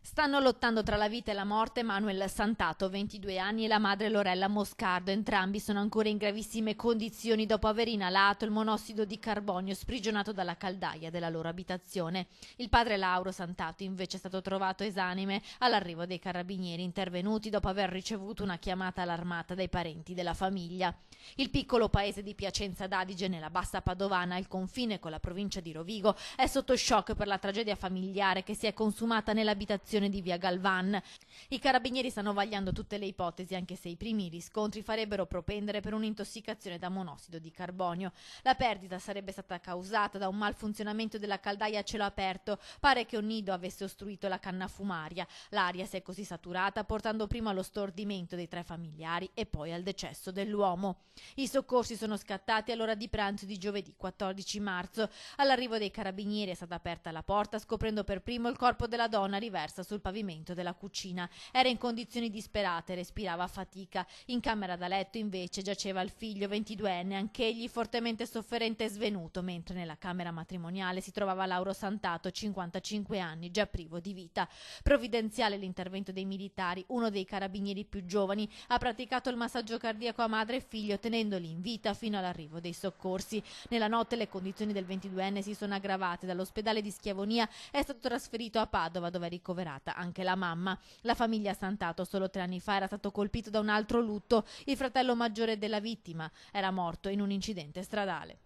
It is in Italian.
Stanno lottando tra la vita e la morte Manuel Santato, 22 anni, e la madre Lorella Moscardo. Entrambi sono ancora in gravissime condizioni dopo aver inalato il monossido di carbonio sprigionato dalla caldaia della loro abitazione. Il padre Lauro Santato invece è stato trovato esanime all'arrivo dei carabinieri intervenuti dopo aver ricevuto una chiamata allarmata dai parenti della famiglia. Il piccolo paese di Piacenza d'Adige, nella bassa padovana, al confine con la provincia di Rovigo, è sotto shock per la tragedia familiare che si è consumata nell'abitazione di via Galvan. I carabinieri stanno vagliando tutte le ipotesi, anche se i primi riscontri farebbero propendere per un'intossicazione da monossido di carbonio. La perdita sarebbe stata causata da un malfunzionamento della caldaia a cielo aperto. Pare che un nido avesse ostruito la canna fumaria. L'aria si è così saturata, portando prima allo stordimento dei 3 familiari e poi al decesso dell'uomo. I soccorsi sono scattati all'ora di pranzo di giovedì 14 marzo. All'arrivo dei carabinieri è stata aperta la porta, scoprendo per primo il corpo della donna riversa sul pavimento della cucina. Era in condizioni disperate, respirava a fatica. In camera da letto invece giaceva il figlio 22enne, anch'egli fortemente sofferente e svenuto, mentre nella camera matrimoniale si trovava Lauro Santato, 55 anni, già privo di vita. Provvidenziale l'intervento dei militari. Uno dei carabinieri più giovani ha praticato il massaggio cardiaco a madre e figlio, tenendoli in vita fino all'arrivo dei soccorsi. Nella notte le condizioni del 22enne si sono aggravate. Dall'ospedale di Schiavonia è stato trasferito a Padova, dove è ricoverata anche la mamma. La famiglia Santato solo 3 anni fa era stato colpito da un altro lutto. Il fratello maggiore della vittima era morto in un incidente stradale.